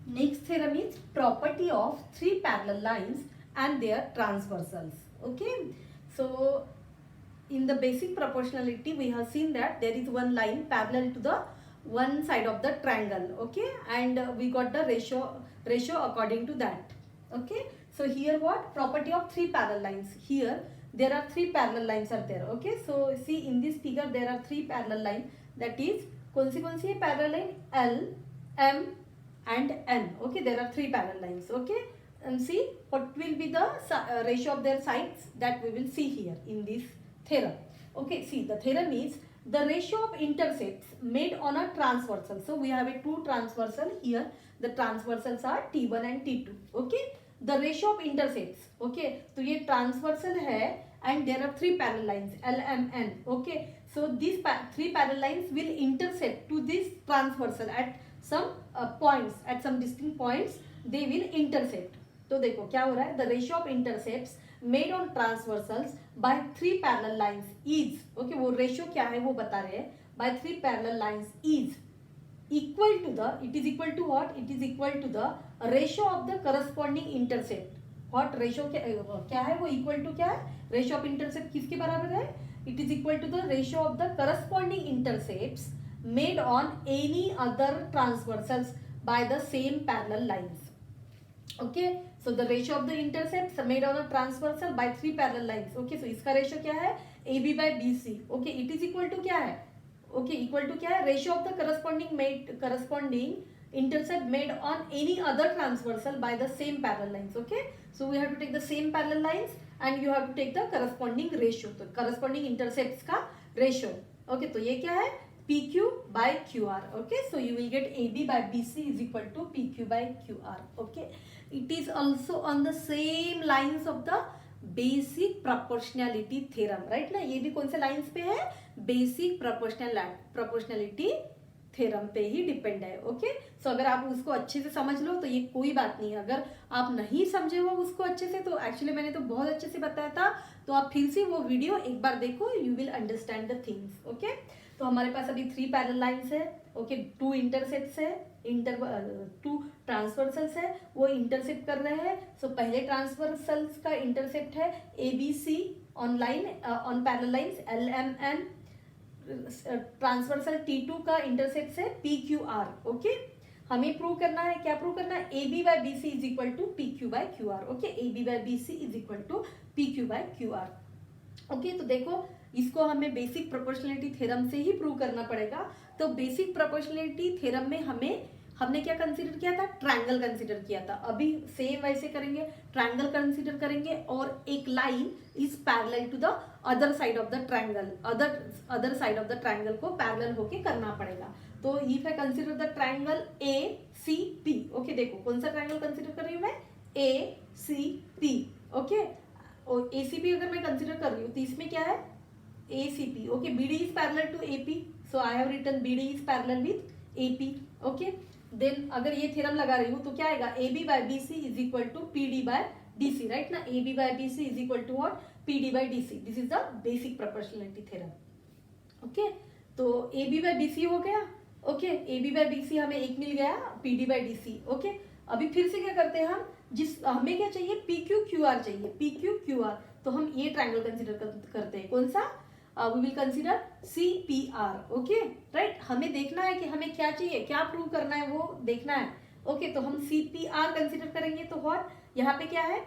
Next theorem is property of three parallel lines and their transversals. Okay, so in the basic proportionality we have seen that there is one line parallel to the one side of the triangle. Okay, and we got the ratio according to that. Okay, so here what property of three parallel lines? Here there are three parallel lines are there. Okay, so see in this figure there are three parallel line, that is कौन सी है parallel line? L, M and N. Okay, there are three parallel lines. Okay, and see what will be the ratio of their sides, that we will see here in this theorem. Okay, see the theorem is the ratio of intercepts made on a transversal. So we have a two transversal here. The transversals are T1 and T2. Okay, the ratio of intercepts. Okay, तो ये transversal है and there are three parallel lines L, M, N. Okay, so these three parallel lines will intersect to this transversal at some points, at some distinct points they will intersect. तो देखो क्या हो रहा है, the ratio of intercepts made on transversals by three parallel lines is, okay, वो ratio क्या है वो बता रहे हैं, by three parallel lines is equal to the, it is equal to what, it is equal to the ratio of the corresponding intercept. what ratio क्या है वो equal to क्या है, ratio of intercept किसके बराबर है, it is equal to the ratio of the corresponding intercepts made on any other transversals by the same parallel lines. Okay, so the ratio of the intercepts made on a transversal by three parallel lines. Okay, so इसका ratio क्या है, AB by BC. Okay, it is equal to क्या है, okay, equal to क्या है, ratio of the corresponding intercept made on any other transversal by the same parallel lines. Okay, so we have to take the same parallel lines and you have to take the corresponding ratio, तो corresponding intercepts का ratio. Okay, तो ये क्या है, PQ by QR. Okay, so you will get AB by BC is equal to PQ by QR. Okay, it is also on the same lines of the basic proportionality theorem, right ना, ये भी कौन से lines पे है, basic proportionality theorem पे ही depend है. Okay, सो अगर आप उसको अच्छे से समझ लो तो ये कोई बात नहीं है. अगर आप नहीं समझे हो उसको अच्छे से, तो एक्चुअली मैंने तो बहुत अच्छे से बताया था, तो आप फिर से वो वीडियो एक बार देखो, you will understand the things. Okay, तो हमारे पास अभी थ्री पैरेलल लाइंस है. ओके, टू इंटरसेप्ट्स है, टू ट्रांसवर्सल्स है, वो इंटरसेप्ट कर रहे हैं. सो पहले ट्रांसवर्सल्स का इंटरसेप्ट है A B C on line, on parallel lines L M N. Transversal T2 का इंटरसेप्ट है PQR. ओके, हमें प्रूव करना है, क्या प्रूव करना है, AB by BC is equal to PQ by QR. Okay, AB by BC is equal to PQ by QR. Okay, तो देखो इसको हमें बेसिक प्रोपोर्शनलिटी थ्योरम से ही प्रूव करना पड़ेगा. तो बेसिक प्रोपोर्शनलिटी थ्योरम में हमने क्या कंसीडर किया था, ट्रायंगल कंसीडर किया था. अभी सेम वैसे करेंगे, ट्रायंगल कंसीडर करेंगे और एक line is parallel to the other side of the triangle, other side of the triangle को पैरेलल होके करना पड़ेगा. तो if I consider the triangle A C P. Okay, देखो कौन सा ट्रायंगल कंसीडर कर रही हूँ मैं, ए सी पी. ओके, और ए सी पी अगर मैं कंसीडर कर रही हूँ तो इसमें क्या है, A C P. Okay, B D is parallel to A P, so I have written B D is parallel with A P. Okay, then अगर ये थ्योरम लगा रही हूँ तो क्या आएगा, A B by B C is equal to P D by D C, right ना. A B by B C is equal to what, P D by D C. This is the basic proportionality theorem. Okay, तो A B by B C हो गया. Okay, A B by B C हमें एक मिल गया, P D by D C. Okay, अभी फिर से क्या करते हैं हम, जिस हमें क्या चाहिए, पी क्यू क्यू आर चाहिए, पी क्यू क्यू आर. तो हम ये ट्रायंगल कंसिडर करते हैं, कौन सा, we will consider C P R. Okay, right, हमें देखना है कि हमें क्या चाहिए, क्या प्रूव करना है वो देखना है. ओके, तो हम सी पी आर कंसिडर करेंगे. तो व्हाट, यहाँ पे क्या है,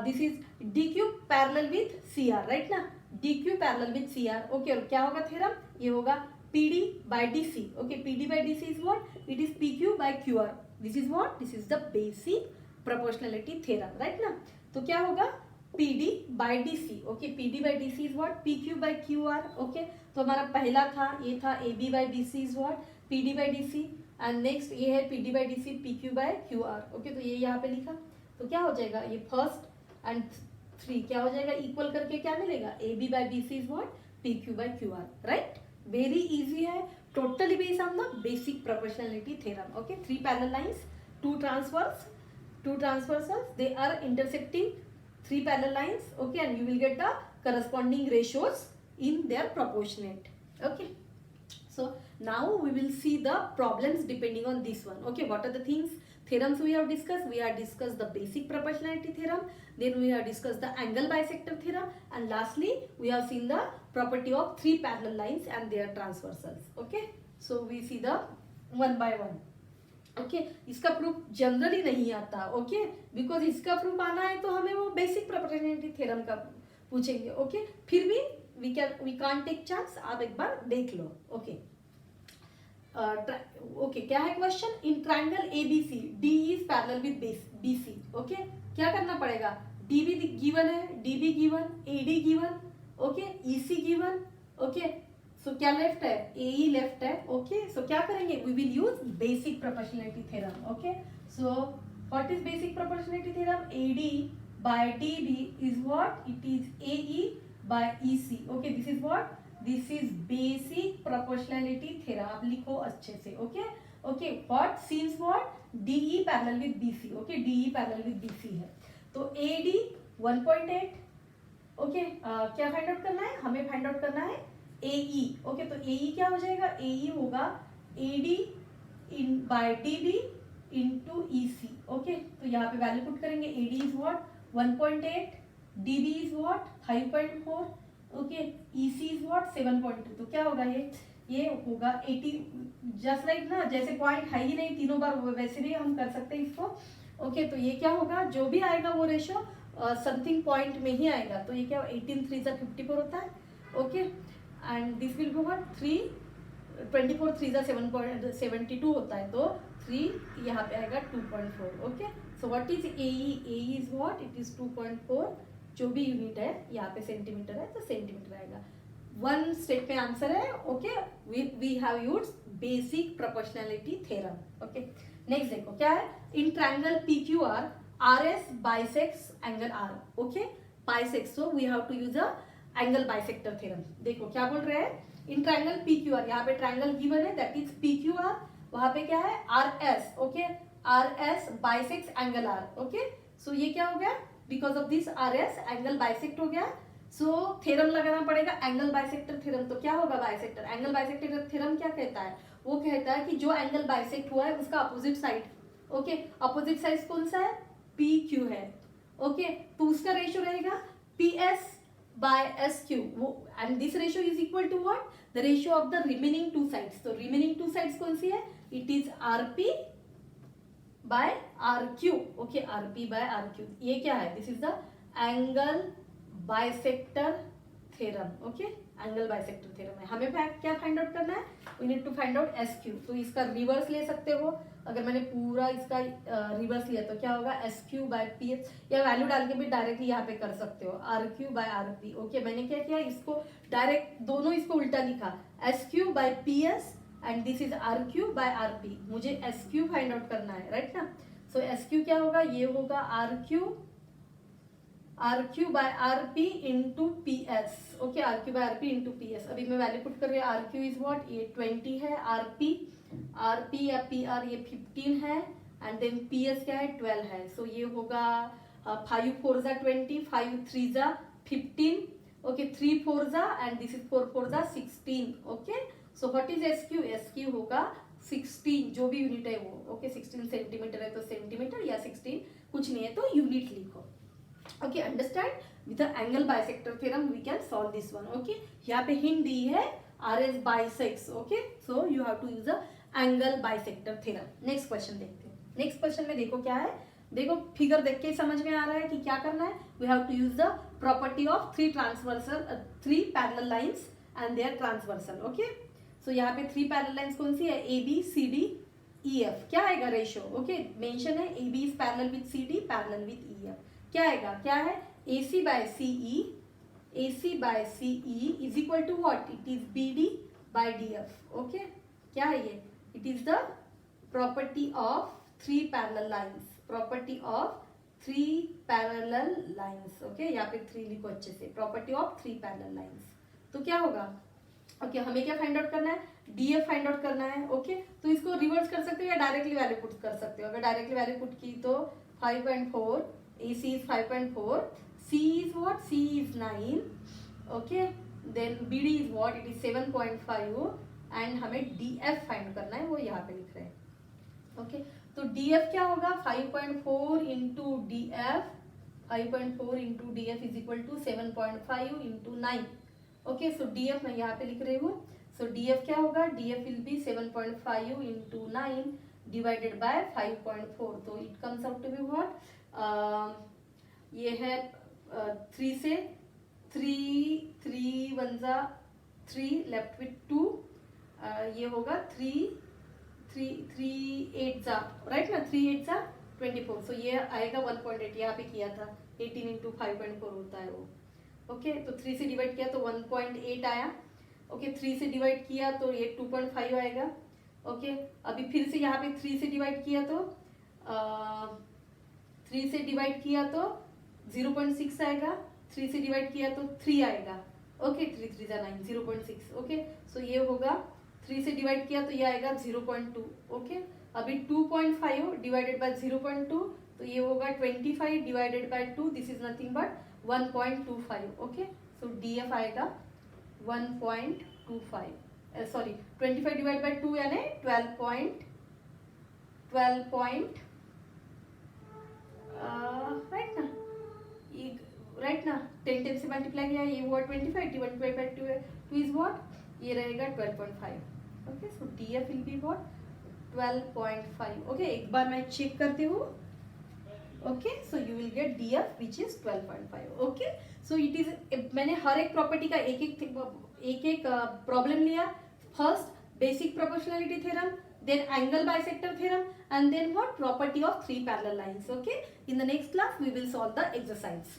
this is D Q parallel with C R, right ना, D Q parallel with C R. Okay, और क्या होगा थ्योरम, ये होगा P D by D C. Okay, P D by D C is what, it is P Q by Q R. This is what, this is the basic proportionality theorem, right ना. तो क्या होगा, PD by DC. ओके, PD by DC is what, PQ by QR. Okay, तो हमारा पहला था, ये था AB by BC is what, PD by DC. And next ये है PD by DC, PQ by QR. Okay, तो ये यहाँ पे लिखा, तो क्या हो जाएगा, ये फर्स्ट एंड थ्री क्या हो जाएगा, इक्वल करके क्या मिलेगा, AB by BC is what, PQ by QR. Right, very easy है, totally based on the basic proportionality theorem. Okay, three parallel lines, two transversals, they are intersecting three parallel lines. Okay, and you will get the corresponding ratios in their proportionate. Okay, so Now we will see the problems depending on this one. Okay, what are the things, theorems we have discussed? We have discussed the basic proportionality theorem, then we have discussed the angle bisector theorem, and lastly we have seen the property of three parallel lines and their transversals. Okay, so we see the one by one. Okay इसका proof generally नहीं आता. Okay because इसका proof आना है तो हमें वो basic proportionality theorem का पूछेंगे. ओके फिर भी वी कांट टेक चांस. आप एक बार देख लो. ओके ओके क्या है question? In triangle ABC D is parallel with BC. Okay क्या करना पड़ेगा? डीबी गिवन है, DB given, AD given, okay EC given. Okay so क्या लेफ्ट है? एई लेफ्ट है. ओके सो क्या करेंगे? We will use basic proportionality theorem. Okay so what is basic proportionality theorem? AD by DB is what? It is AE by EC. Okay this is what? This is basic proportionality theorem. आप लिखो अच्छे से. Okay okay what seems what? DE parallel with BC. Okay DE parallel with BC है तो AD 1.8. Okay क्या find out करना है? हमें फाइंड आउट करना है AE. ओके तो AE क्या हो जाएगा? AE होगा AD in by DB into EC. Okay तो यहाँ पे वैल्यू पुट करेंगे. AD is what? 1.8, DB is what? 5.4. Okay EC is what? 7.2. तो क्या होगा ये होगा 80. जस्ट लाइक ना, जैसे पॉइंट है ही नहीं तीनों बार, वैसे भी हम कर सकते हैं इसको. ओके तो ये क्या होगा? जो भी आएगा वो रेशो समथिंग पॉइंट में ही आएगा. तो ये क्या 18 3 जा 54 होता है. Okay and this will go what 3 24 3 जा 7.72 होता है. तो 3 यहाँ पे आएगा 2.4. Okay so what is AE? AE is what? It is 2.4. जो भी यूनिट है यहाँ पे सेंटीमीटर है तो सेंटीमीटर आएगा. वन स्टेप में आंसर है. Okay we have used basic proportionality theorem. Okay next देखो क्या है? In triangle PQR RS bisects angle R. Okay bisects, so we have to use a angle bisector theorem. देखो क्या बोल रहे हैं? इन ट्रायंगल PQR, यहाँ पे ट्रायंगल गिवन है दैट इज PQR. वहां पे क्या है? RS. Okay RS bisects angle R. Okay so ये क्या हो गया? Because of this RS angle bisect हो गया. सो थ्योरम लगाना पड़ेगा एंगल बाइसेक्टर थ्योरम. तो क्या होगा? बाइसेक्टर एंगल बाइसेक्टर थ्योरम क्या कहता है? वो कहता है कि जो एंगल बाइसेक्ट हुआ है उसका opposite side. Okay opposite side कौन सा है? PQ है. ओके तो उसका रेशियो रहेगा PS by SQ. And this ratio is equal to what? The ratio of the remaining two sides. तो रिमेनिंग टू साइड्स कौन सी है? It is RP by RQ. Okay RP by RQ. ये क्या है? This is the angle bisector theorem. Okay angle bisector theorem है. हमें क्या फाइंड आउट करना है? We need to find out SQ. तो इसका रिवर्स ले सकते हो. अगर मैंने पूरा इसका रिवर्स लिया तो क्या होगा? SQ by PS. या वैल्यू डाल के भी डायरेक्टली यहाँ पे कर सकते हो. RQ by RP. ओके मैंने क्या किया? इसको डायरेक्ट दोनों इसको उल्टा लिखा. SQ by PS and this is RQ by RP. मुझे SQ फाइंड आउट करना है राइट ना. सो SQ क्या होगा? ये होगा RQ by RP into PS. Okay RQ by RP into PS. अभी मैं वैल्यू पुट कर रही हूँ. RQ is what? ये 20 है. RP या PR ये 15 है एंड देन PS क्या है? 12 है. सो ये होगा 5 4 जा 20, 5 3 जा 15. ओके 3 4 जा एंड दिस इज 4 4 जा 16. Okay so what is SQ? SQ होगा 16 जो भी यूनिट है वो. ओके 16 सेंटीमीटर है तो सेंटीमीटर, या 16 कुछ नहीं है तो यूनिट लिखो. Okay understand? With the angle bisector theorem we can solve this one. Okay यहाँ पे हिंट दी है RS bisects. Okay so you have to use a angle bisector theorem. Next question देखते हैं. नेक्स्ट क्वेश्चन में देखो क्या है? देखो फिगर देख के समझ में आ रहा है कि क्या करना है. We have to use the property of three parallel lines and their transversal. Okay so यहाँ पे 3 पैरेलल लाइंस कौन सी है? AB CD EF. क्या आएगा रेशियो? ओके मेंशन है AB is parallel with CD parallel with EF. क्या आएगा? क्या है? AC by CE is equal to what? It is BD by DF. Okay क्या है ये? It is the property of 3 parallel lines. Property of 3 parallel lines. Okay यहाँ पे 3 लिखो अच्छे से. Property of 3 parallel lines. तो क्या होगा? ओके हमें क्या फाइंड आउट करना है? DF फाइंड आउट करना है. ओके तो इसको रिवर्स कर सकते हो या डायरेक्टली वैल्यू पुट कर सकते हो. अगर डायरेक्टली वैल्यू पुट की तो 5.4, AC is 5.4, C is what? C is 9. Okay then BD is what? It is 7.5 and हमें DF फाइंड करना है, वो यहाँ पे लिख रहे हैं. ओके तो DF क्या होगा 5.4 into DF, 5.4 into DF is equal to 7.5 into 9. Okay so DF मैं यहाँ पे लिख रही हूँ. सो DF क्या होगा, DF will be 7.5 into 9 divided by 5.4. तो it comes out to be what, ये है 3 से 3 1 जा 3 लेफ्ट विथ 2, ये होगा 3 8 जा राइट ना, 3 8 जा 24. सो ये आएगा 1.8, यहाँ पे किया था 18 इंटू 5.4 होता है वो. ओके तो 3 से डिवाइड किया तो 1.8 आया. ओके 3 से डिवाइड किया तो ये 2.5 आएगा. ओके अभी फिर से यहाँ पे 3 से डिवाइड किया तो 3 से डिवाइड किया तो 0.6 आएगा. 3 से डिवाइड किया तो 3 आएगा. ओके 3 3 जा 9, 0.6. ओके सो ये होगा 3 से डिवाइड किया तो ये आएगा 0.2. ओके अभी 2.5 डिवाइडेड बाय 0.2 तो ये होगा 25 divided by 2, this is nothing but 1.25. Okay so DF आएगा 1.25, सॉरी 25 डिवाइड बाय 2 यानी 12 राइट ना, राइट ना 10 10 से मल्टीप्लाई किया ये हुआ 25 डिवाइड बाय 2 इज व्हाट, ये रहेगा 12.5. Okay so DF will be what 12.5. Okay एक बार मैं चेक करती हूँ. Okay so you will get DF which is 12.5. Okay so it is, मैंने हर एक प्रॉपर्टी का एक एक प्रॉब्लम लिया. First basic proportionality theorem, then angle bisector theorem, and then what, property of three parallel lines. Okay, in the next class we will solve the exercise.